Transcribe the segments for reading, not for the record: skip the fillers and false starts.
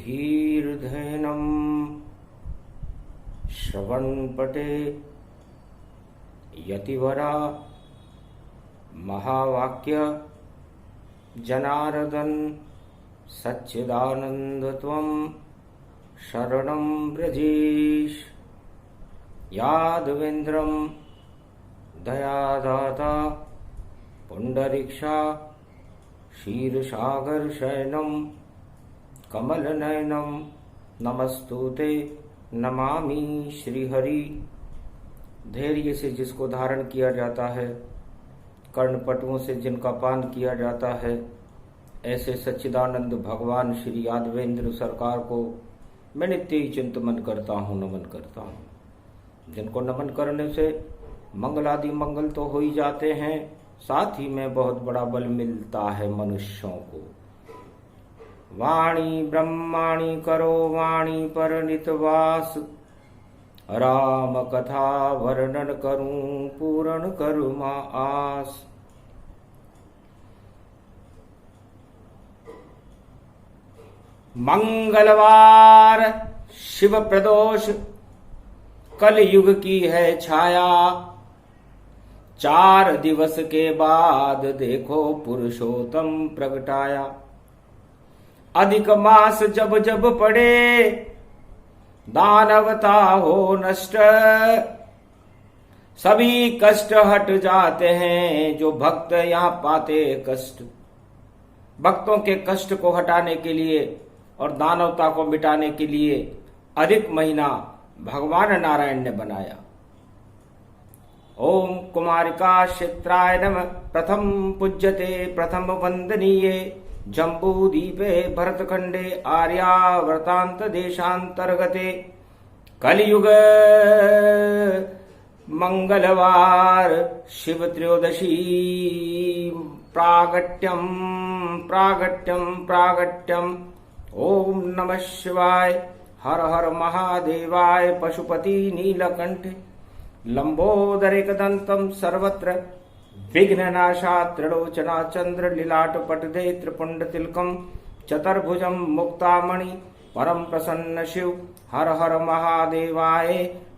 धीर्धेनं श्रवणपटे यतिवरा महावाक्य जनार्दन सच्चिदानन्दत्वं शरणं व्रजेश। यादवेन्द्रं दयादाता पुंडरीक्षा क्षीरसागरशयनं कमलनयनं नमस्तुते नमामि श्रीहरि। धैर्य से जिसको धारण किया जाता है, कर्णपटुओं से जिनका पान किया जाता है, ऐसे सच्चिदानंद भगवान श्री यादवेंद्र सरकार को मैं नित्य ही चिंतन करता हूँ, नमन करता हूँ। जिनको नमन करने से मंगलादि मंगल तो हो ही जाते हैं, साथ ही में बहुत बड़ा बल मिलता है मनुष्यों को। वाणी ब्रह्माणी करो वाणी पर नितवास, राम कथा वर्णन करूं पूर्ण करुमा आस। मंगलवार शिव प्रदोष कलयुग की है छाया, 4 दिवस के बाद देखो पुरुषोत्तम प्रगटाया। अधिक मास जब जब पड़े दानवता हो नष्ट, सभी कष्ट हट जाते हैं जो भक्त यहाँ पाते कष्ट। भक्तों के कष्ट को हटाने के लिए और दानवता को मिटाने के लिए अधिक महीना भगवान नारायण ने बनाया। ओम कुमारिका क्षेत्राय नमः। प्रथम पूज्यते प्रथम वंदनीये जम्बूदीपे भरतखंडे आर्यावर्तांत देशांतर्गते। कलियुग मंगलवार शिव त्रयोदशी प्रागट्यम प्रागट्यम प्रागट्यम। ओम नमः शिवाय। हर हर महादेवाय। पशुपति नीलकंठ लंबोदरेकदंतम सर्वत्र विघ्ननाशा त्रिलोचना चंद्र लीलाट पटदे त्रिपुंड तिलकम चतुर्भुजम मुक्तामणि परम प्रसन्न शिव। हर हर महादेवाय।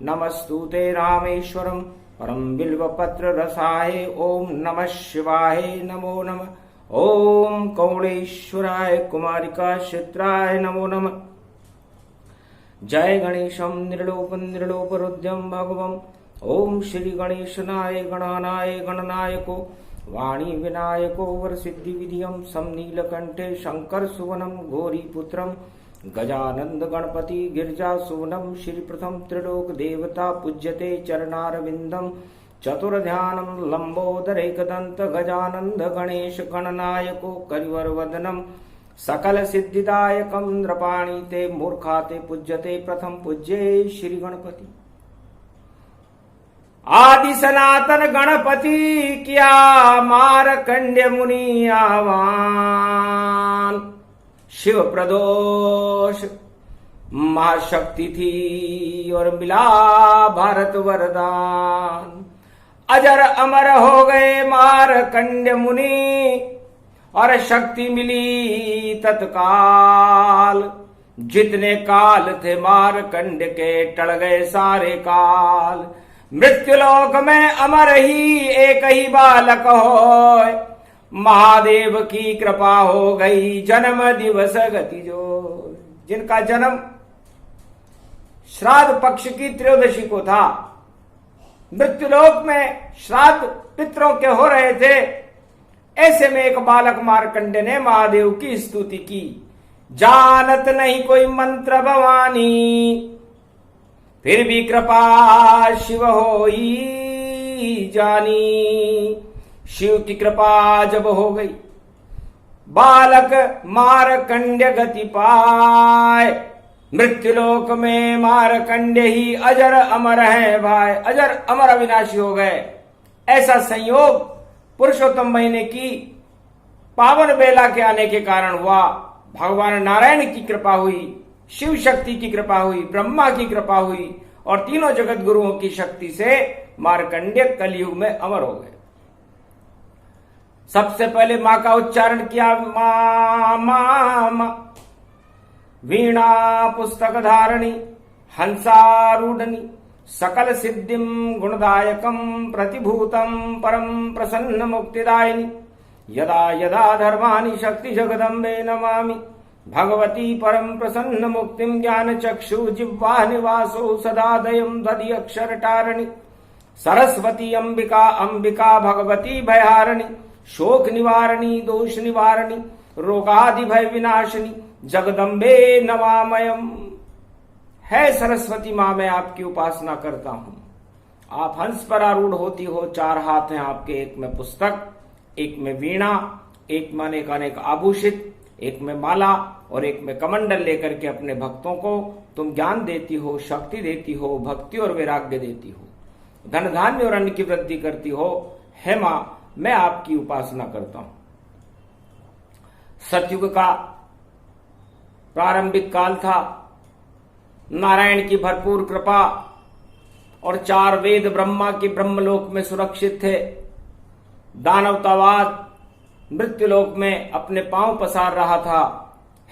नमस्तुते रामेश्वरम परम बिल्वपत्र रसाय। ओम नमः शिवाय। नमो नमः। ओम कौणेश्वराय कुमारिका क्षेत्राय नमो नमः। जय गणेशम निर्लोप निर्लोपरुद्यम भगवम। ओम श्री गणेशनाय गणानाय गणनायको वाणी विनायको वरसिद्धि विधियम समनीलकंठे शंकर सुवनम गौरीपुत्रम गजानंद गणपति गिरिजा सुवनम। श्री प्रथम त्रिलोक देवता पूज्यते चरणारविंदम चतुर्ध्यानम लंबोदरेकदंत गजानंद गणेश गणनायको करिवर वदनम सकल सिद्धिदायकम नृपाणी ते मूर्खाते पूज्यते प्रथम पूज्ये श्री गणपति। आदि सनातन गणपति किया मारकंड्य मुनि आह्वान। शिव प्रदोष महाशक्ति थी और मिला भारत वरदान। अजर अमर हो गए मारकंड्य मुनि और शक्ति मिली तत्काल। जितने काल थे मारकंड के टल गए सारे काल। मृत्युलोक में अमर ही एक ही बालक होय, महादेव की कृपा हो गई जन्म दिवस गति जो। जिनका जन्म श्राद्ध पक्ष की त्रयोदशी को था, मृत्युलोक में श्राद्ध पितरों के हो रहे थे, ऐसे में एक बालक मार्कंडे ने महादेव की स्तुति की। जानत नहीं कोई मंत्र भवानी, फिर भी कृपा शिव होई जानी। शिव की कृपा जब हो गई, बालक मारकंड्य गति पाए। मृत्युलोक में मारकंड्य ही अजर अमर है भाई, अजर अमर अविनाशी हो गए। ऐसा संयोग पुरुषोत्तम महीने की पावन बेला के आने के कारण हुआ। भगवान नारायण की कृपा हुई, शिव शक्ति की कृपा हुई, ब्रह्मा की कृपा हुई और तीनों जगत गुरुओं की शक्ति से मार्कंडेय कलयुग में अमर हो गए। सबसे पहले मां का उच्चारण किया, मां मां मां। वीणा पुस्तक धारणी हंसारूढ़नी सकल सिद्धिम गुणदायकम प्रतिभूतम परम प्रसन्न मुक्तिदायिनी यदा यदा धर्माणि शक्ति जगदम्बे नमामि भगवती परम प्रसन्न मुक्तिम ज्ञान चक्षु जिह्वा निवासो सदा दयम दधि अक्षर टारणी सरस्वती अंबिका अंबिका भगवती भयहारिणी शोक निवारणी दोष निवारणी रोगादि भय विनाशिनी जगदम्बे नमामयम। है सरस्वती माँ, मैं आपकी उपासना करता हूं। आप हंस पर आरूढ़ होती हो, चार हाथ हैं आपके, एक में पुस्तक, एक में वीणा, एक में अनेक अनेक आभूषित, एक में माला और एक में कमंडल लेकर के अपने भक्तों को तुम ज्ञान देती हो, शक्ति देती हो, भक्ति और वैराग्य देती हो, धन धान्य और अन्न की वृद्धि करती हो। हे माँ, मैं आपकी उपासना करता हूं। सतयुग का प्रारंभिक काल था, नारायण की भरपूर कृपा और चार वेद ब्रह्मा के ब्रह्मलोक में सुरक्षित थे। दानवतावाद मृत्युलोक में अपने पांव पसार रहा था।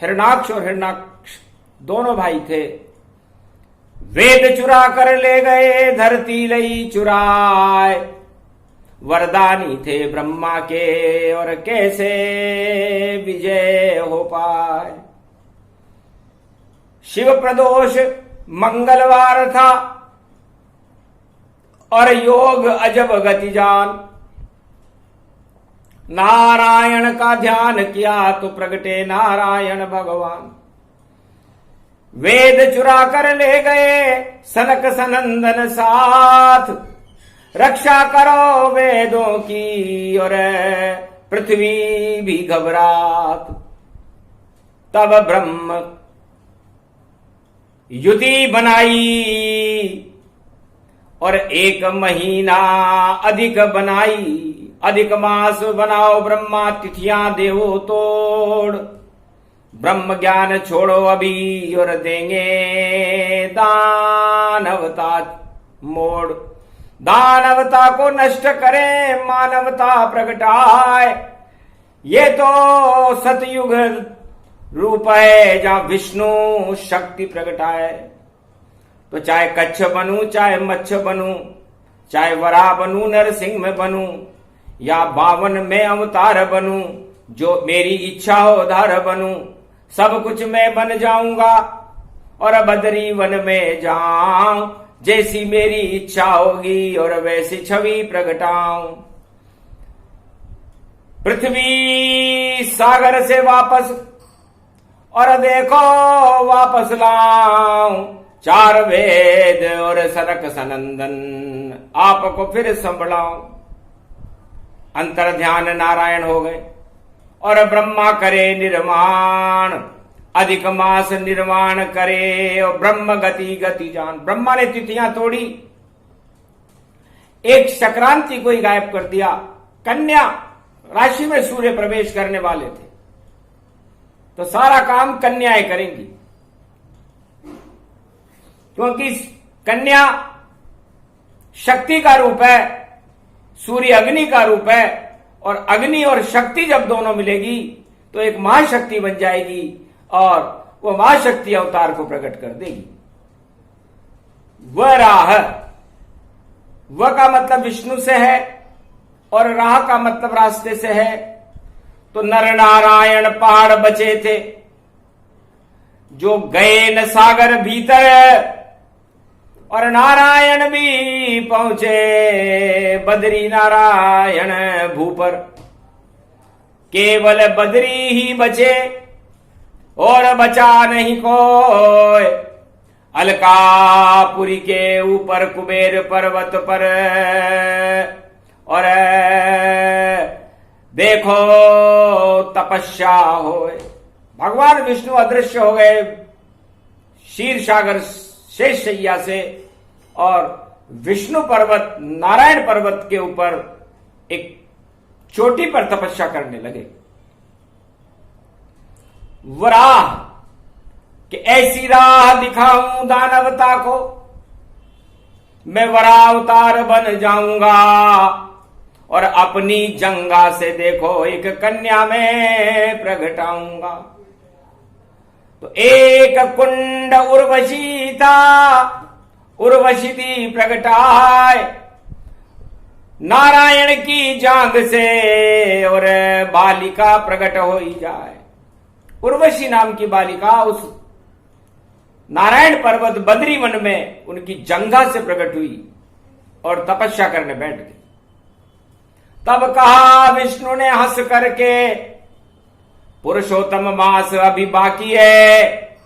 हिरणाक्ष और हिरणाक्ष दोनों भाई थे। वेद चुरा कर ले गए, धरती लई चुराए, वरदानी थे ब्रह्मा के और कैसे विजय हो पाए। शिव प्रदोष मंगलवार था और योग अजब गति जान। नारायण का ध्यान किया तो प्रगटे नारायण भगवान। वेद चुरा कर ले गए सनक सनंदन साथ, रक्षा करो वेदों की और पृथ्वी भी घबरात। तब ब्रह्म युति बनाई और 1 महीना अधिक बनाई। अधिक मास बनाओ ब्रह्मा, तिथियां देवो तोड़। ब्रह्म ज्ञान छोड़ो अभी और देंगे दानवता मोड़। दानवता को नष्ट करे मानवता प्रगटाए। ये तो सतयुग रूप है जहां विष्णु शक्ति प्रगटाए। तो चाहे कच्छ बनूं, चाहे मच्छ बनूं, चाहे वराह बनूं, नरसिंह में बनूं या 52 में अवतार बनूं, जो मेरी इच्छा हो धार बनूं, सब कुछ मैं बन जाऊंगा और बदरी वन में जाऊं। जैसी मेरी इच्छा होगी और वैसी छवि प्रगटाऊं। पृथ्वी सागर से वापस और देखो वापस लाऊं। 4 वेद और सनक सनंदन आपको फिर संभलाऊं। अंतर ध्यान नारायण हो गए और ब्रह्मा करे निर्माण। अधिक मास निर्माण करे और ब्रह्म गति गति जान। ब्रह्मा ने तिथियां तोड़ी, एक संक्रांति को ही गायब कर दिया। कन्या राशि में सूर्य प्रवेश करने वाले थे, तो सारा काम कन्याएं करेंगी, क्योंकि कन्या शक्ति का रूप है, सूर्य अग्नि का रूप है, और अग्नि और शक्ति जब दोनों मिलेगी तो एक महाशक्ति बन जाएगी और वो महाशक्ति अवतार को प्रकट कर देगी। वह राह, वह का मतलब विष्णु से है और राह का मतलब रास्ते से है। तो नर नारायण पहाड़ बचे थे जो गए न सागर भीतर, और नारायण भी पहुंचे बद्री नारायण भूपर। केवल बद्री ही बचे और बचा नहीं कोई। अलकापुरी के ऊपर कुबेर पर्वत पर और देखो तपस्या होए। भगवान विष्णु अदृश्य हो गए क्षीर सागर शेष शैया से, और विष्णु पर्वत नारायण पर्वत के ऊपर एक चोटी पर तपस्या करने लगे। वराह कि ऐसी राह दिखाऊं दानवता को, मैं वराह अवतार बन जाऊंगा और अपनी जंगा से देखो एक कन्या में प्रगटाऊंगा। तो एक कुंड उर्वशी था, उर्वशी थी प्रगटाए नारायण की जांग से, और बालिका प्रकट हो ही जाए। उर्वशी नाम की बालिका उस नारायण पर्वत बद्री वन में उनकी जंघा से प्रकट हुई और तपस्या करने बैठ गई। तब कहा विष्णु ने हंस करके, पुरुषोत्तम मास अभी बाकी है,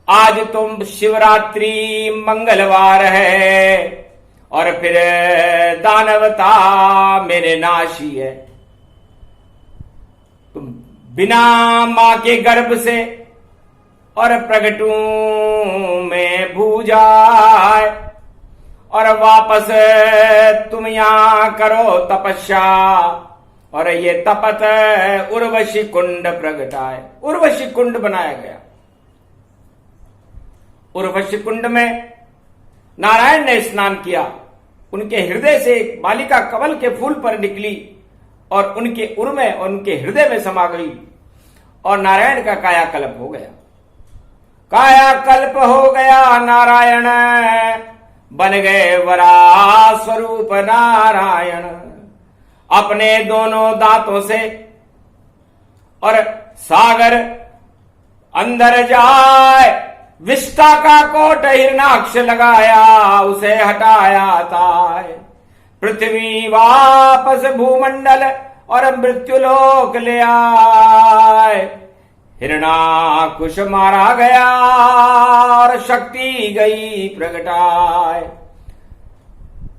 आज तुम शिवरात्रि मंगलवार है, और फिर दानवता मेरे नाशी है। तुम बिना मां के गर्भ से और प्रगटू में भूजाए, और वापस तुम यहां करो तपस्या, और ये तपत उर्वशी कुंड प्रगटाए। उर्वशी कुंड बनाया गया। उर्वशी कुंड में नारायण ने स्नान किया। उनके हृदय से एक बालिका कमल के फूल पर निकली और उनके उर में और उनके हृदय में समा गई, और नारायण का कायाकल्प हो गया। कायाकल्प हो गया, नारायण बन गए वरा स्वरूप नारायण। अपने दोनों दांतों से और सागर अंदर जाए, विष्टा का कोट हिरणाक्ष लगाया, उसे हटाया था। पृथ्वी वापस भूमंडल और मृत्युलोक ले आए। हिरणाकुश मारा गया और शक्ति गई प्रगटाए।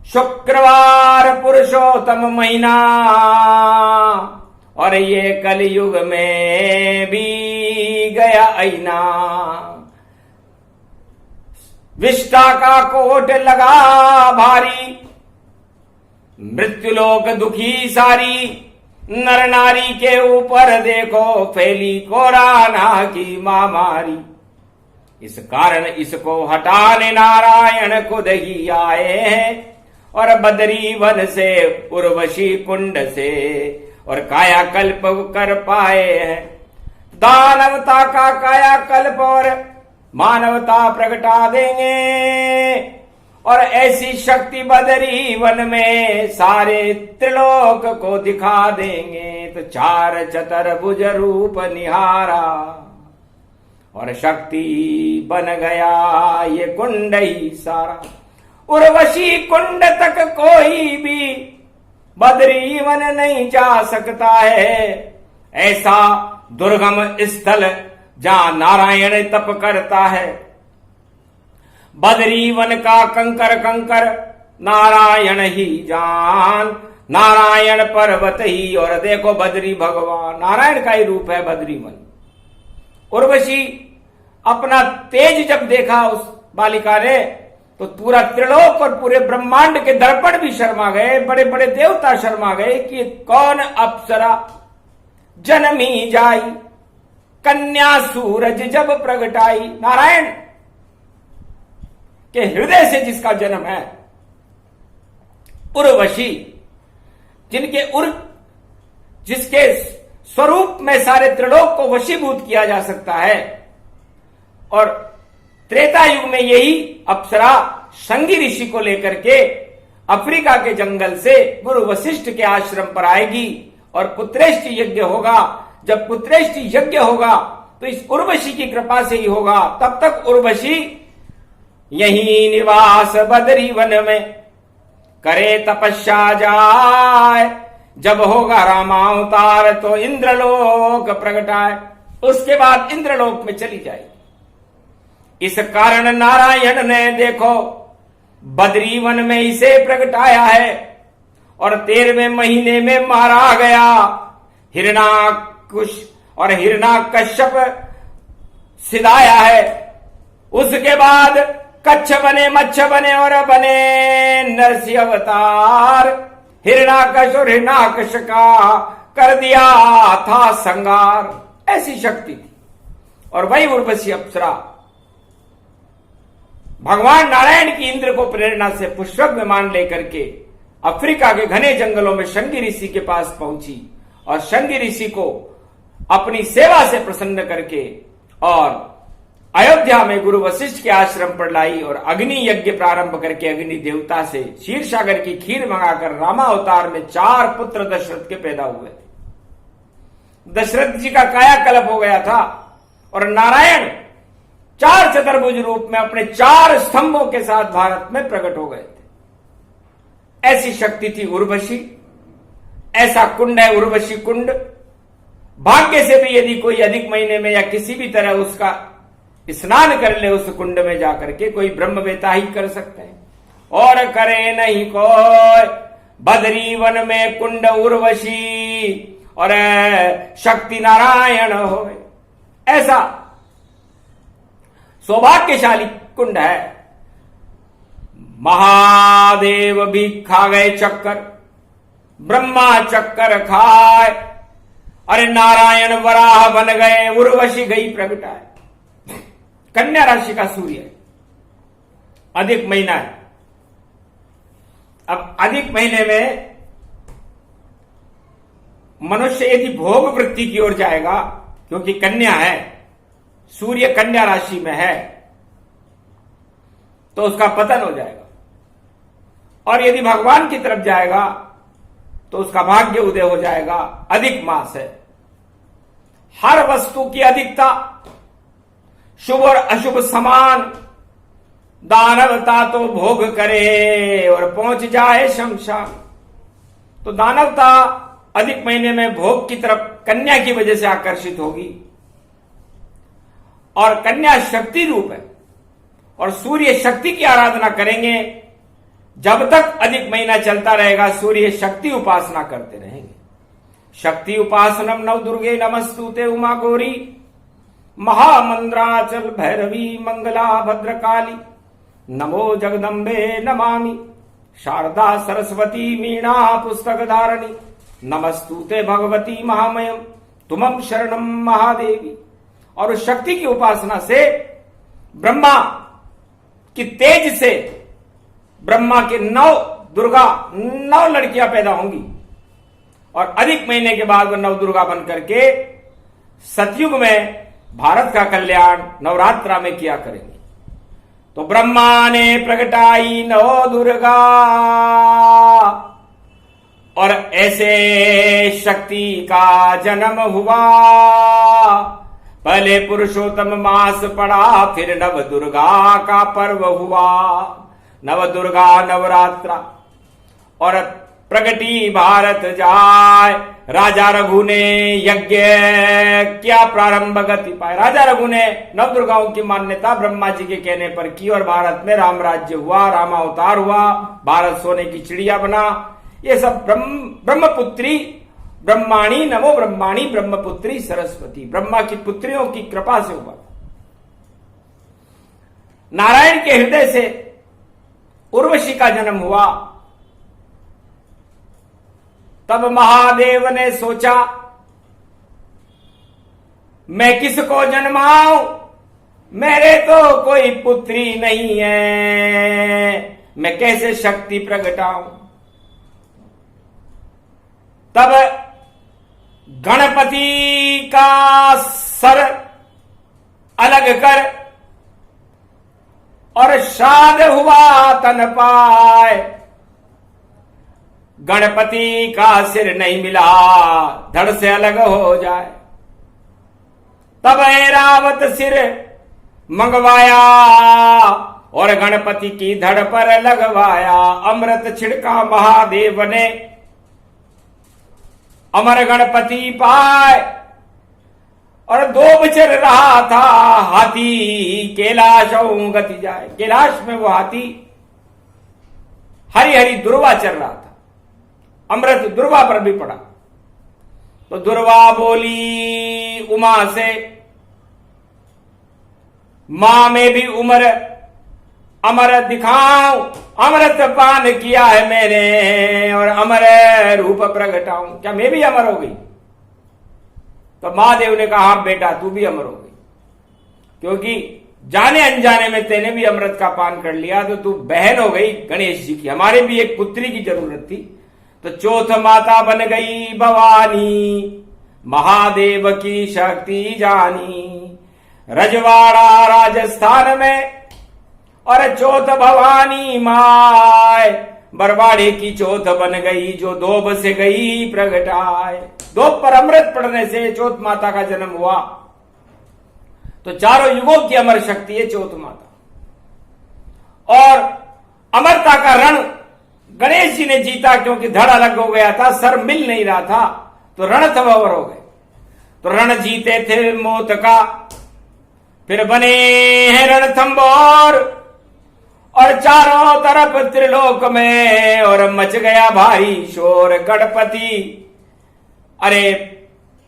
शुक्रवार पुरुषोत्तम महीना, और ये कलयुग में भी गया अइना। विष्टा का कोट लगा भारी, मृत्युलोक दुखी सारी। नर नारी के ऊपर देखो फैली कोरोना की महामारी। इस कारण इसको हटाने नारायण खुद ही आए हैं, और बद्री वन से उर्वशी कुंड से और कायाकल्प कर पाए हैं। दानवता का कायाकल्प और मानवता प्रगटा देंगे, और ऐसी शक्ति बद्री वन में सारे त्रिलोक को दिखा देंगे। तो चार चतुर्भुज रूप निहारा, और शक्ति बन गया ये कुंड ही सारा। उर्वशी कुंड तक कोई भी बद्री वन नहीं जा सकता है। ऐसा दुर्गम स्थल जहां नारायण तप करता है। बद्री वन का कंकर कंकर नारायण ही जान, नारायण पर्वत ही। और देखो बद्री भगवान नारायण का ही रूप है बद्री वन। उर्वशी अपना तेज जब देखा उस बालिका ने, तो पूरा त्रिलोक और पूरे ब्रह्मांड के दर्पण भी शर्मा गए। बड़े बड़े देवता शर्मा गए कि कौन अप्सरा जन्मी जाई, कन्या सूरज जब प्रगटाई। नारायण के हृदय से जिसका जन्म है, उर्वशी, जिसके स्वरूप में सारे त्रिलोक को वशीभूत किया जा सकता है। और त्रेता युग में यही अप्सरा शंगी ऋषि को लेकर के अफ्रीका के जंगल से गुरु वशिष्ठ के आश्रम पर आएगी, और पुत्रेष्टि यज्ञ होगा। जब पुत्रेष्टि यज्ञ होगा तो इस उर्वशी की कृपा से ही होगा। तब तक उर्वशी यही निवास बद्री वन में करे तपस्या जाए। जब होगा रामावतार तो इंद्रलोक प्रगटाए, उसके बाद इंद्रलोक में चली जाएगी। इस कारण नारायण ने देखो बद्री वन में इसे प्रगटाया है, और 13वें महीने में मारा गया हिरणाकुश और हिरणाकश्यप सिधाया है। उसके बाद कच्छ बने, मच्छ बने और बने नरसिंह अवतार। हिरणाकश और हिरणाकश का कर दिया था संगार। ऐसी शक्ति थी। और वही उर्वशी अप्सरा भगवान नारायण की इंद्र को प्रेरणा से पुष्पक विमान लेकर के अफ्रीका के घने जंगलों में शंगी ऋषि के पास पहुंची, और शंगी ऋषि को अपनी सेवा से प्रसन्न करके और अयोध्या में गुरु वशिष्ठ के आश्रम पर लाई और अग्नि यज्ञ प्रारंभ करके अग्नि देवता से क्षीर सागर की खीर मंगाकर रामावतार में 4 पुत्र दशरथ के पैदा हुए थे। दशरथ जी का कायाकल्प हो गया था और नारायण 4 चतुर्भुज रूप में अपने 4 स्तंभों के साथ भारत में प्रकट हो गए थे। ऐसी शक्ति थी उर्वशी। ऐसा कुंड है उर्वशी कुंड। भाग्य से भी यदि कोई अधिक महीने में या किसी भी तरह उसका स्नान कर ले उस कुंड में जाकर के, कोई ब्रह्मवेता ही कर सकते हैं। और करे नहीं कोई बदरी वन में कुंड उर्वशी और शक्ति नारायण हो। ऐसा सौभाग्यशाली कुंड है। महादेव भी खा गए चक्कर, ब्रह्मा चक्कर खाए, अरे नारायण वराह बन गए, उर्वशी गई प्रगटाए। कन्या राशि का सूर्य अधिक महीना है। अब अधिक महीने में मनुष्य यदि भोग वृत्ति की ओर जाएगा, क्योंकि कन्या है, सूर्य कन्या राशि में है, तो उसका पतन हो जाएगा। और यदि भगवान की तरफ जाएगा तो उसका भाग्य उदय हो जाएगा। अधिक मास है। हर वस्तु की अधिकता, शुभ और अशुभ समान, दानवता तो भोग करे और पहुंच जाए शमशान। तो दानवता अधिक महीने में भोग की तरफ कन्या की वजह से आकर्षित होगी। और कन्या शक्ति रूप है और सूर्य शक्ति की आराधना करेंगे। जब तक अधिक महीना चलता रहेगा सूर्य शक्ति उपासना करते रहेंगे। शक्ति उपासनम नव दुर्गे नमस्तुते उमा गौरी महामंद्राचल भैरवी मंगला भद्रकाली नमो जगदम्बे नमामि शारदा सरस्वती मीणा पुस्तक धारणी नमस्तुते भगवती महामयम तुमम शरणम महादेवी। और उस शक्ति की उपासना से ब्रह्मा की तेज से ब्रह्मा के 9 लड़कियां पैदा होंगी और अधिक महीने के बाद वह 9 दुर्गा बन करके सतयुग में भारत का कल्याण नवरात्रा में किया करेंगे। तो ब्रह्मा ने प्रगटाई 9 दुर्गा और ऐसे शक्ति का जन्म हुआ। पहले पुरुषोत्तम मास पड़ा, फिर नव दुर्गा का पर्व हुआ। नव दुर्गा नवरात्रा और प्रगति भारत जाय। राजा रघु ने यज्ञ क्या प्रारंभ गति पाए। राजा रघु ने नव दुर्गाओं की मान्यता ब्रह्मा जी के कहने पर की और भारत में राम राज्य हुआ, रामावतार हुआ, भारत सोने की चिड़िया बना। ये सब ब्रह्मपुत्री ब्रह्माणी नमो ब्रह्माणी ब्रह्मपुत्री सरस्वती, ब्रह्मा की पुत्रियों की कृपा से हुआ। नारायण के हृदय से उर्वशी का जन्म हुआ। तब महादेव ने सोचा मैं किसको जन्माऊं, मेरे तो कोई पुत्री नहीं है, मैं कैसे शक्ति प्रगटाऊं। तब गणपति का सर अलग कर और श्राद्ध हुआ तन पाए। गणपति का सिर नहीं मिला, धड़ से अलग हो जाए। तब ऐरावत सिर मंगवाया और गणपति की धड़ पर लगवाया। अमृत छिड़का महादेव ने, अमर गणपति पाए। और 2 बचर रहा था हाथी, कैलाशों गति जाए। कैलाश में वो हाथी हरी हरी दुर्वा चल रहा था, अमृत दुर्वा पर भी पड़ा। तो दुर्वा बोली उमा से, मां में भी उमर अमर दिखाऊं, अमृत पान किया है मैंने और अमर रूप प्रगटाऊं, क्या मैं भी अमर हो गई। तो महादेव ने कहा हाँ बेटा तू भी अमर हो गई, क्योंकि जाने अनजाने में तेने भी अमृत का पान कर लिया तो तू बहन हो गई गणेश जी की। हमारे भी एक पुत्री की जरूरत थी, तो चौथ माता बन गई भवानी, महादेव की शक्ति जानी। रजवाड़ा राजस्थान में और चौथ भवानी माय, बरवाड़े की चौथ बन गई जो दोब से गई प्रगटाए। दोब पर अमृत पड़ने से चौथ माता का जन्म हुआ। तो चारों युगों की अमर शक्ति है चौथ माता। और अमरता का रण गणेश जी ने जीता, क्योंकि धड़ अलग हो गया था, सर मिल नहीं रहा था, तो रणथंभोर हो गए। तो रण जीते थे मौत का, फिर बने हैं रणथंभोर, और चारों तरफ त्रिलोक में और मच गया भारी शोर। गणपति अरे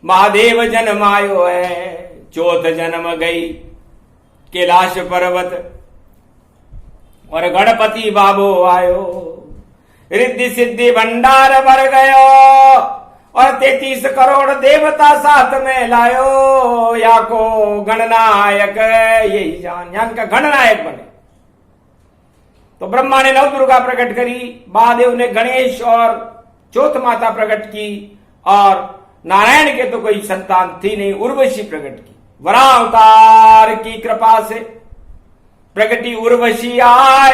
महादेव जन्मायो है, चौथ जन्म गई कैलाश पर्वत, और गणपति बाबो आयो, रिद्धि सिद्धि भंडार भर गयो, और 33 करोड़ देवता साथ में लायो। या को गणनायक यही जान, यान का गणनायक बने। तो ब्रह्मा ने नवदुर्गा प्रकट करी, महादेव ने गणेश और चौथ माता प्रकट की, और नारायण के तो कोई संतान थी नहीं, उर्वशी प्रकट की। वराह अवतार की कृपा से प्रगति उर्वशी आए।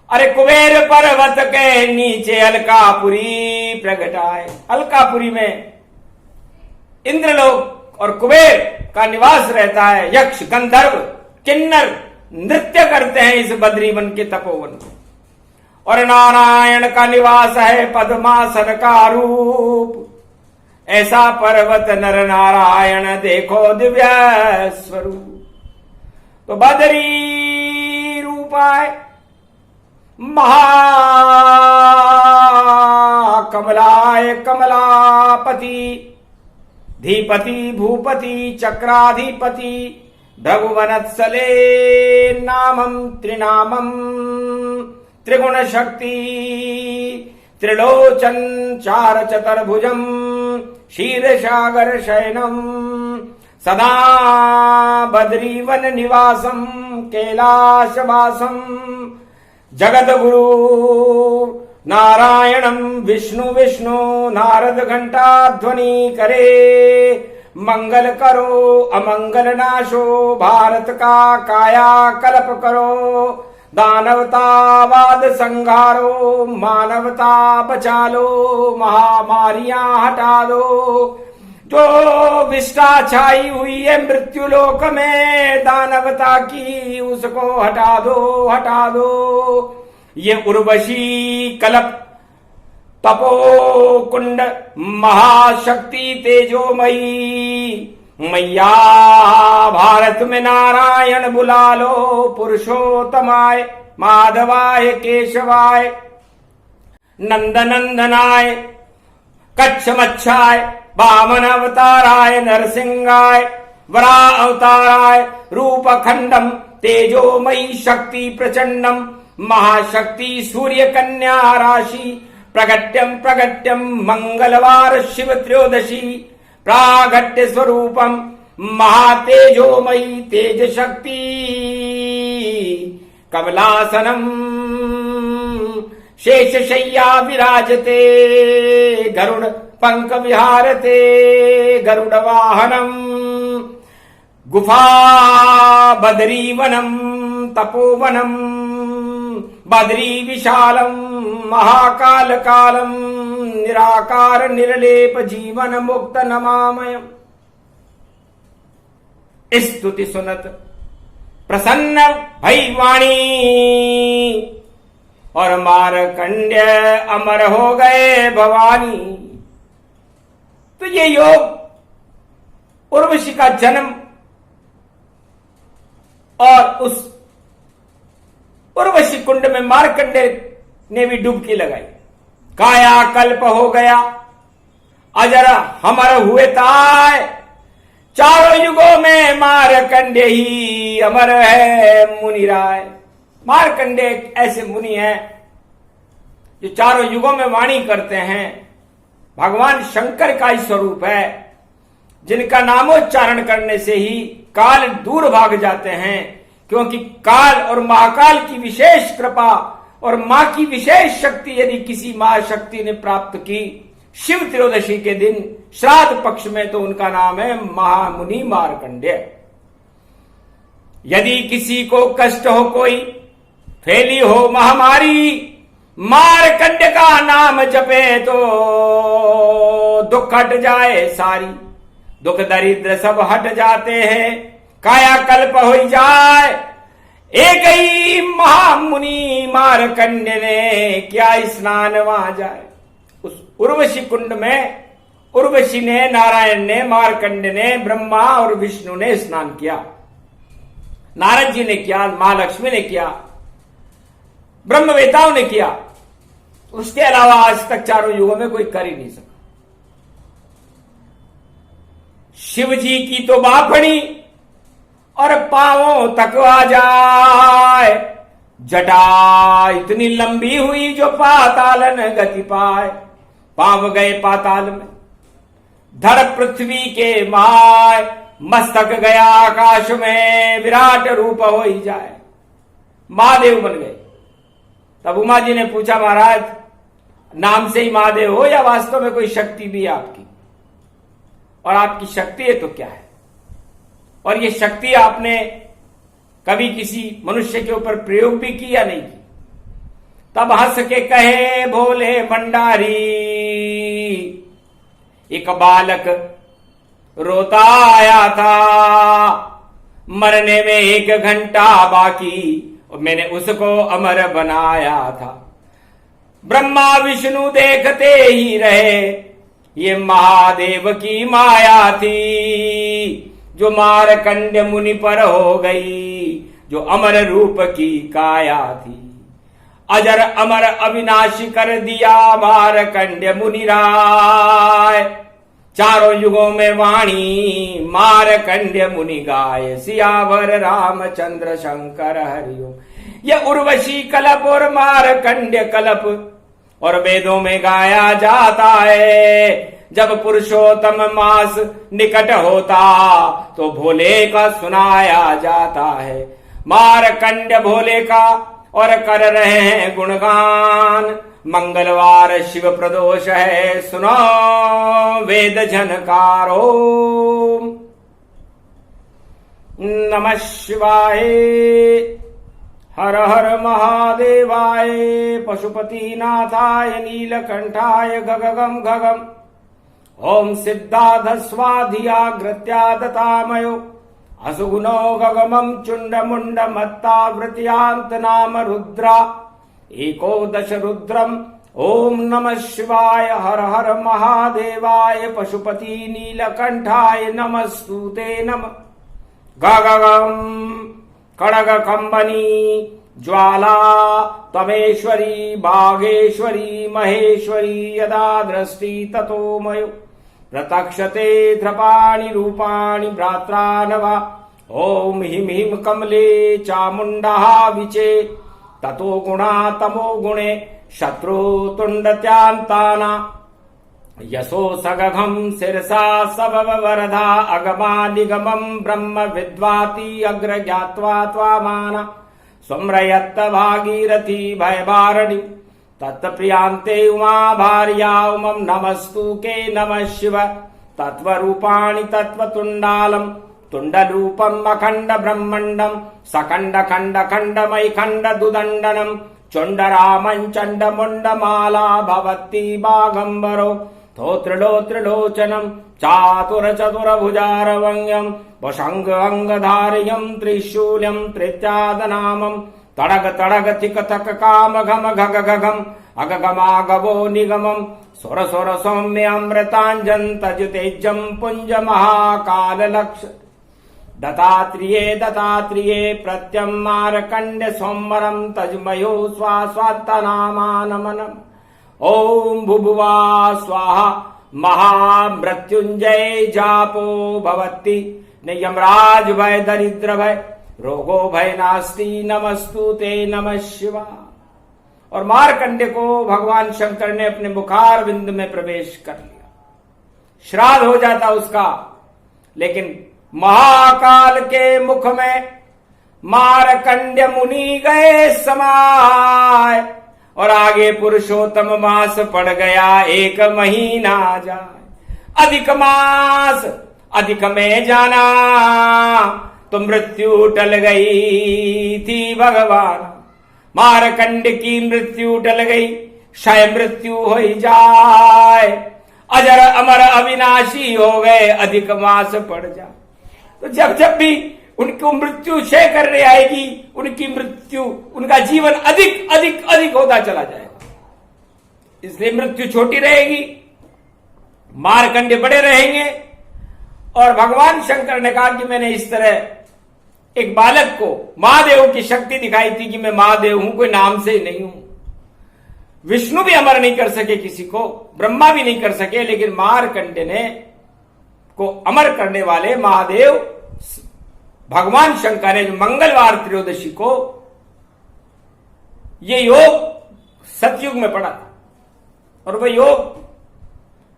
अरे कुबेर पर्वत के नीचे अलकापुरी प्रकट आए। अलकापुरी में इंद्रलोक और कुबेर का निवास रहता है। यक्ष गंधर्व किन्नर नृत्य करते हैं इस बद्रीवन के तपोवन में। और नारायण का निवास है पद्मासन का रूप। ऐसा पर्वत नर नारायण देखो दिव्य स्वरूप। तो बदरी रूप आए महाकमलाय कमलापति धीपति भूपति चक्राधिपति भृगुवनत्सले नामं त्रिनामं त्रिगुण शक्ति त्रिलोचन चार चतुर्भुजं क्षीरसागर शयनम सदा बद्रीवन निवासम कैलाशवासम जगद्गुरु नारायणं विष्णु विष्णु नारद घंटा ध्वनि करे। मंगल करो अमंगल नाशो भारत का काया कल्प करो। दानवता वाद संघारो मानवता बचा लो। महामारियां हटा दो जो विष्टा छाई हुई है मृत्यु लोक में। दानवता की उसको हटा दो। ये उर्वशी कल्प तपो कुंड महाशक्ति तेजोमयी मैया भारत में नारायण बुला लो। पुरुषोत्तमाय माधवाय केशवाय नंदनंदनाय कच्छ मच्छाय वामन अवताराय नरसिंहाय वराह अवताराय रूपखंडम तेजोमयी शक्ति प्रचंडम महाशक्ति सूर्य कन्या राशि प्रगट्यम मंगलवार शिव त्रयोदशी प्रागट्य स्वरूपम महातेजोमयी तेज शक्ति कमलासनम शेषशय्या विराजते गरुड़ पंख विहारते गरुड़ वाहनम गुफा बदरीवनम तपोवनम बद्री विशालम महाकाल कालम निराकार निर्लेप जीवन मुक्त नमामयम्। स्तुति सुनत प्रसन्न भई वाणी और मारकंड्य अमर हो गए भवानी। तो ये योग उर्वशी का जन्म और उस उर्वशी कुंड में मारकंडे ने भी डुबकी लगाई। काया कल्प हो गया अजर हमर हुए ताय। चारों युगों में मारकंडे ही अमर है मुनि राय। मारकंडे एक ऐसे मुनि हैं जो चारों युगों में वाणी करते हैं। भगवान शंकर का ही स्वरूप है, जिनका नामोच्चारण करने से ही काल दूर भाग जाते हैं। क्योंकि काल और महाकाल की विशेष कृपा और मां की विशेष शक्ति यदि किसी महाशक्ति ने प्राप्त की शिव त्रयोदशी के दिन श्राद्ध पक्ष में, तो उनका नाम है महामुनि मार्कंडेय। यदि किसी को कष्ट हो, कोई फैली हो महामारी, मारकंड का नाम जपे तो दुख हट जाए सारी। दुख दरिद्र सब हट जाते हैं, काया कल्प हो जाए। एक ही महामुनि मारकंड ने क्या स्नान वहां जाए। उस उर्वशी कुंड में उर्वशी ने, नारायण ने, मारकंड ने, ब्रह्मा और विष्णु ने स्नान किया। नारद जी ने किया, महालक्ष्मी ने किया, ब्रह्मवेताओं ने किया। उसके अलावा आज तक चारों युगों में कोई कर ही नहीं सका। शिव जी की तो बाफड़ी और पांवों तक आ जाए, जटा इतनी लंबी हुई जो पातालन गति पाए। पांव गए पाताल में, धड़ पृथ्वी के माय, मस्तक गया आकाश में, विराट रूप हो ही जाए। महादेव बन गए। तब उमा जी ने पूछा, महाराज नाम से ही महादेव हो या वास्तव में कोई शक्ति भी है आपकी? और आपकी शक्ति है तो क्या है? और ये शक्ति आपने कभी किसी मनुष्य के ऊपर प्रयोग भी की या नहीं की? तब हंस के कहे भोले भंडारी, एक बालक रोता आया था, मरने में 1 घंटा बाकी, मैंने उसको अमर बनाया था। ब्रह्मा विष्णु देखते ही रहे, ये महादेव की माया थी जो मारकंड मुनि पर हो गई, जो अमर रूप की काया थी। अजर अमर अविनाशी कर दिया मारकंड मुनि राय। चारों युगों में वाणी मारकंड मुनि गाय, सियावर रामचंद्र शंकर हरिओम। ये उर्वशी कल्प और मारकंड कल्प और वेदों में गाया जाता है। जब पुरुषोत्तम मास निकट होता तो भोले का सुनाया जाता है। मारकंड भोले का और कर रहे हैं गुणगान। मंगलवार शिव प्रदोष है, सुनो वेद झनकारो। नमः शिवाय, हर हर महादेवाय, पशुपतिनाथाय नीलकंठाय गगगम गगम। ओम सिद्धाधस्वाधियाग्रत्यादतामयो असुगुणो गगमं चुंड मुंड मत्तावृत्यांत नाम रुद्रा एकोदश रुद्रम। ओम नमः शिवाय, हर हर महादेवाय, पशुपति नीलकंठाय नमस्तुते नमः। गगगम खड़ग कंबनी ज्वाला तमेश्वरी बागेश्वरी महेश्वरी, यदा दृष्टि ततो मयो प्रतक्षते ध्रपाणि रूपाणि भ्रात्रा नवा। ओम हिम हिम कमले चामुंडा विचे, ततो गुणा तमो गुणे शत्रु तुंडत्यांताना। यशो सगघम शिरसा सबव वरधा, अगमा निगमं ब्रह्म विद्वाति अग्र ज्ञात्वा त्वामाना। स्मरयत्त भागीरथी भयवारिणी, तत्प्रियांते उमा भार्या उमं नमस्तुके नमः शिव। तत्वरूपाणि तत्वतुंडालम, तुंडरूपम अखंड ब्रह्मंडम, सकंड खंड खंडमय खंड दुदंडनम। चुंडरामं चंड मुंड माला भवती बागंबरो, त्रिलोचनम चातुर चतुर भुजारवंग्यम। वशंग अंगधार्यम त्रिशूल्यम त्रित्यादनामम। तड़ग तड़ग थिक थक काम घम घग घगम, अगगमागवो निगमम। सुर सुर सौम्य अमृतांजन तज तेजम पुंज महाकाल लक्ष। दत्तात्रेये दत्तात्रेये प्रत्यम मारकंड सोमरम तजमयो स्वास्वात्तनामानमनम। ओम भुभुवा स्वाहा महामृत्युंजय जापो भवति। न यमराज भय दरिद्र भय रोगो भय नास्ति, नमस्तुते नमः शिवा। और मारकंडे को भगवान शंकर ने अपने मुखार बिंद में प्रवेश कर लिया। श्राद्ध हो जाता उसका, लेकिन महाकाल के मुख में मारकंड मुनि गए समाय। और आगे पुरुषोत्तम मास पड़ गया, 1 महीना जाए। अधिक मास अधिक में जाना, तो मृत्यु टल गई थी भगवान। मारकंड की मृत्यु टल गई, शायद मृत्यु हो ही जाए। अजर अमर अविनाशी हो गए, अधिक मास पड़ जाए। तो जब जब भी उनको मृत्यु क्षय करने आएगी, उनकी मृत्यु, उनका जीवन अधिक अधिक अधिक होता चला जाएगा। इसलिए मृत्यु छोटी रहेगी, मारकंडे बड़े रहेंगे। और भगवान शंकर ने कहा कि मैंने इस तरह एक बालक को महादेव की शक्ति दिखाई थी कि मैं महादेव हूं, कोई नाम से ही नहीं हूं। विष्णु भी अमर नहीं कर सके किसी को, ब्रह्मा भी नहीं कर सके, लेकिन मारकंडे ने को अमर करने वाले महादेव भगवान शंकर ने मंगलवार त्रयोदशी को ये योग सतयुग में पड़ा था। और वह योग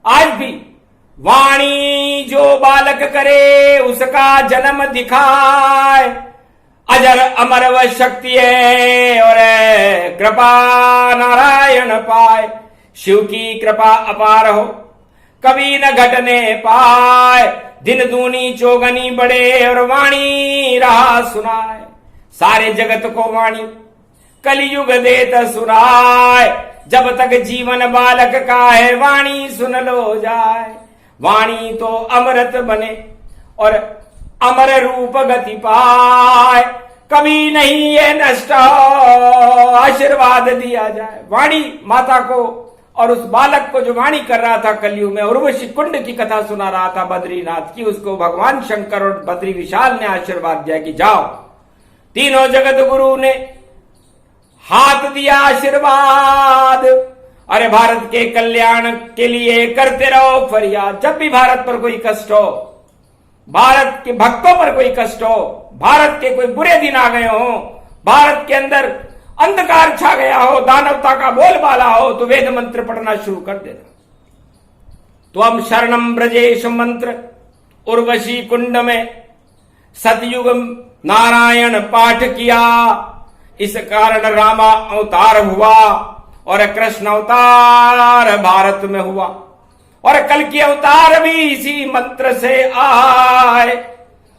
आज भी वाणी जो बालक करे उसका जन्म दिखाए। अजर अमर व शक्ति है और कृपा नारायण पाए। शिव की कृपा अपार हो कभी न घटने पाए। दिन दूनी चौगनी बढ़े और वाणी रहा सुनाए। सारे जगत को वाणी कलयुग देत सुनाए। जब तक जीवन बालक का है वाणी सुन लो जाए। वाणी तो अमृत बने और अमर रूप गति पाए। कभी नहीं ये नष्ट आशीर्वाद दिया जाए। वाणी माता को और उस बालक को जो वाणी कर रहा था कलयुग में, उर्वशी कुंड की कथा सुना रहा था बद्रीनाथ की, उसको भगवान शंकर और बद्री विशाल ने आशीर्वाद दिया कि जाओ। तीनों जगत गुरु ने हाथ दिया आशीर्वाद। अरे भारत के कल्याण के लिए करते रहो फरियाद। जब भी भारत पर कोई कष्ट हो, भारत के भक्तों पर कोई कष्ट हो, भारत के कोई बुरे दिन आ गए हो, भारत के अंदर अंधकार छा गया हो, दानवता का बोलबाला हो, तो वेद मंत्र पढ़ना शुरू कर देना। तो हम शरणम ब्रजेश मंत्र उर्वशी कुंड में सतयुग नारायण पाठ किया। इस कारण रामा अवतार हुआ और कृष्ण अवतार भारत में हुआ। और कल की अवतार भी इसी मंत्र से आए।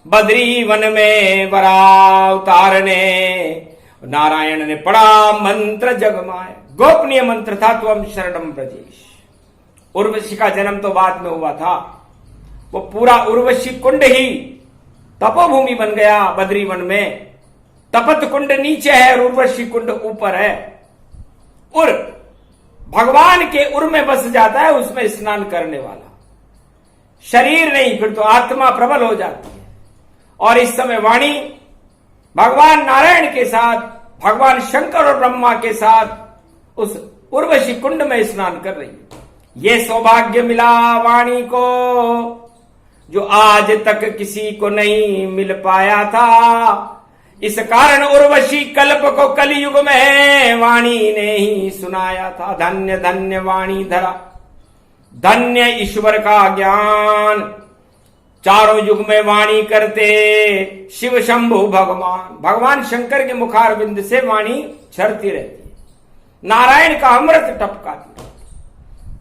बद्री वन में वरावतार ने नारायण ने पढ़ा मंत्र जगमाए। गोपनीय मंत्र था तो हम शरणम ब्रजेश। उर्वशी का जन्म तो बाद में हुआ था। वो पूरा उर्वशी कुंड ही तपोभूमि बन गया बद्री वन में। तपत कुंड नीचे है और उर्वशी कुंड ऊपर है। उर भगवान के उर में बस जाता है, उसमें स्नान करने वाला। शरीर नहीं, फिर तो आत्मा प्रबल हो जाती है। और इस समय वाणी भगवान नारायण के साथ, भगवान शंकर और ब्रह्मा के साथ उस उर्वशी कुंड में स्नान कर रही है। ये सौभाग्य मिला वाणी को जो आज तक किसी को नहीं मिल पाया था। इस कारण उर्वशी कल्प को कलयुग में वाणी ने ही सुनाया था। धन्य धन्य वाणी धरा, धन्य ईश्वर का ज्ञान। चारों युग में वाणी करते शिव शंभु भगवान। भगवान शंकर के मुखारविंद से वाणी झरती रहती है। नारायण का अमृत टपकाती है।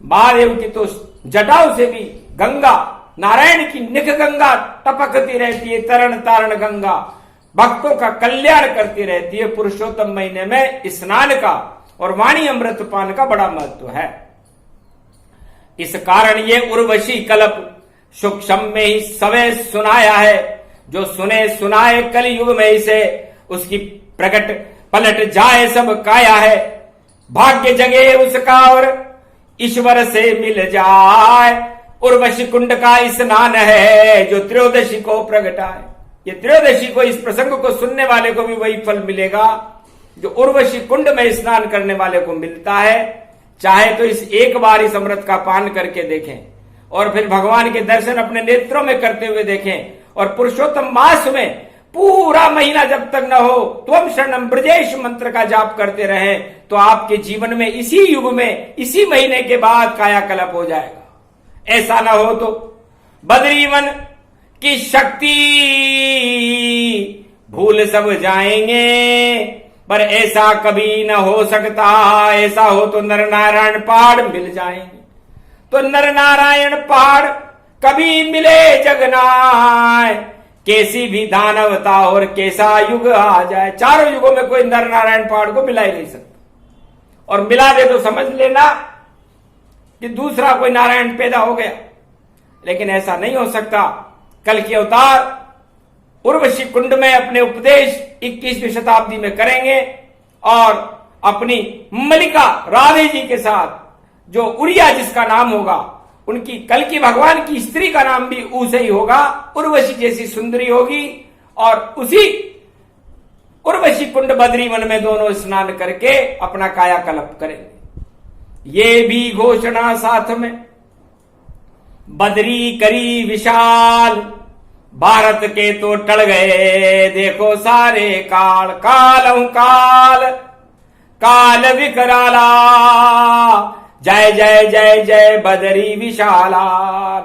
महादेव की तो जटाओं से भी गंगा, नारायण की निख गंगा टपकती रहती है। तरण तारण गंगा भक्तों का कल्याण करती रहती है। पुरुषोत्तम महीने में स्नान का और वाणी अमृत पान का बड़ा महत्व है। इस कारण ये उर्वशी कल्प सूक्ष्म में ही सवे सुनाया है। जो सुने सुनाए कलयुग में इसे, उसकी प्रकट पलट जाए सब काया है। भाग्य जगे उसका और ईश्वर से मिल जाए। उर्वशी कुंड का स्नान है जो त्रयोदशी को प्रगटाए। ये त्रयोदशी को, इस प्रसंग को सुनने वाले को भी वही फल मिलेगा जो उर्वशी कुंड में स्नान करने वाले को मिलता है। चाहे तो इस एक बार इस अमृत का पान करके देखें और फिर भगवान के दर्शन अपने नेत्रों में करते हुए देखें। और पुरुषोत्तम मास में पूरा महीना जब तक न हो त्वम शरणम ब्रजेश मंत्र का जाप करते रहें तो आपके जीवन में इसी युग में, इसी महीने के बाद कायाकल्प हो जाएगा। ऐसा न हो तो बद्रीवन की शक्ति भूल सब जाएंगे, पर ऐसा कभी न हो सकता। ऐसा हो तो नर नारायण पहाड़ मिल जाएंगे। तो नर नारायण पहाड़ कभी मिले जगनाय, कैसी भी दानवता और कैसा युग आ जाए, चारों युगों में कोई नर नारायण पहाड़ को मिला ही नहीं सकता। और मिला दे तो समझ लेना कि दूसरा कोई नारायण पैदा हो गया, लेकिन ऐसा नहीं हो सकता। कल की अवतार उर्वशी कुंड में अपने उपदेश 21वीं शताब्दी में करेंगे और अपनी मलिका राधे जी के साथ, जो उड़िया जिसका नाम होगा, उनकी कल की भगवान की स्त्री का नाम भी ऊ से ही होगा, उर्वशी जैसी सुंदरी होगी। और उसी उर्वशी कुंड बद्री वन में दोनों स्नान करके अपना कायाकल्प करेंगे। ये भी घोषणा साथ में बद्री करी विशाल, भारत के तो टल गए देखो सारे काल। कालहु काल काल विकराला, जय जय जय जय बदरी विशाला।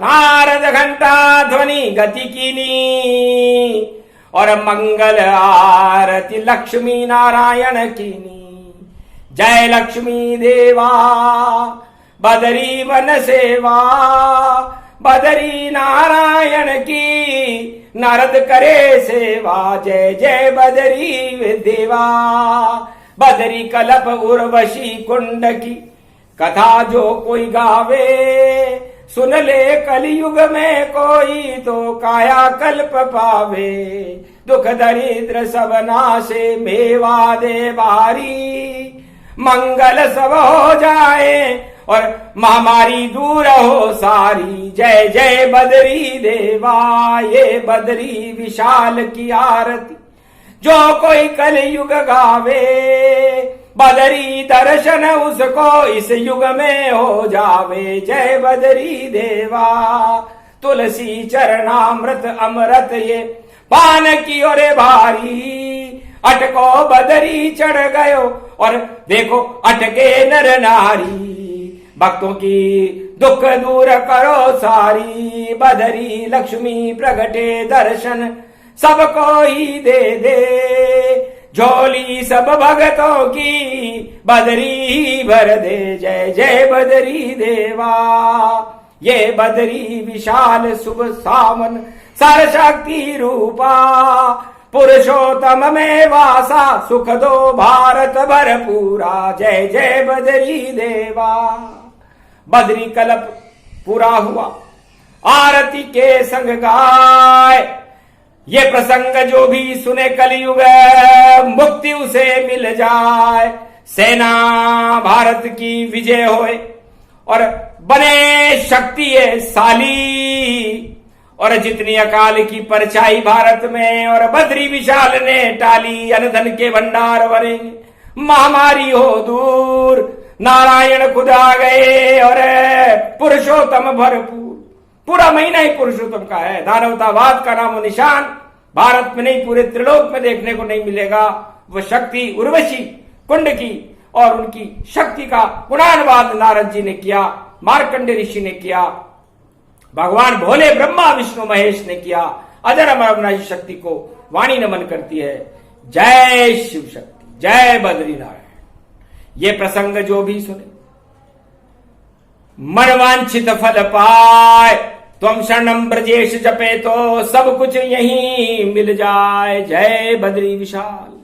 नारद घंटा ध्वनि गति कीनी, और मंगल आरती लक्ष्मी नारायण कीनी। जय लक्ष्मी देवा बदरी वन सेवा, बदरी नारायण की नारद करे सेवा। जय जय बदरी देवा, बदरी कल्प उर्वशी कुंड की कथा जो कोई गावे। सुन ले कलयुग में कोई तो काया कल्प पावे। दुख दरिद्र सब नाशे मेवा दे बारी, मंगल सब हो जाए और महामारी दूर हो सारी। जय जय बदरी देवा, ये बदरी विशाल की आरती जो कोई कलयुग गावे। बदरी दर्शन उसको इस युग में हो जावे। जय बदरी देवा, तुलसी चरणामृत अमृत ये पान की ओर भारी। अटको बदरी चढ़ गयो और देखो अटके नर नारी। भक्तों की दुख दूर करो सारी, बदरी लक्ष्मी प्रगटे दर्शन सबको ही दे दे। झोली सब भगतों की बदरी ही भर दे। जय जय बदरी देवा, ये बदरी विशाल शुभ सावन सरशक्ति रूपा। पुरुषोत्तम में वासा सुख दो भारत भरपूरा। जय जय बदरी देवा। बदरी कल्प पूरा हुआ, आरती के संग गाय। ये प्रसंग जो भी सुने कलयुग मुक्ति उसे मिल जाए। सेना भारत की विजय होए और बने शक्ति शाली। और जितनी अकाल की परछाई भारत में और बद्री विशाल ने टाली। अनधन के भंडार भरे, महामारी हो दूर। नारायण खुद आ गए और पुरुषोत्तम भरपूर। पूरा महीना ही पुरुषोत्तम का है। दानवतावाद का नामो निशान भारत में नहीं, पूरे त्रिलोक में देखने को नहीं मिलेगा। वो शक्ति उर्वशी कुंड की और उनकी शक्ति का गुणानुवाद नारद जी ने किया, मार्कंडे ऋषि ने किया, भगवान भोले ब्रह्मा विष्णु महेश ने किया। अजर अमर अविनाशी शक्ति को वाणी नमन करती है। जय शिव शक्ति, जय बद्री नारायण। ये प्रसंग जो भी सुने मनवांछित फल पाए। त्वम शरणम ब्रजेश जपे तो सब कुछ यहीं मिल जाए। जय बद्री विशाल।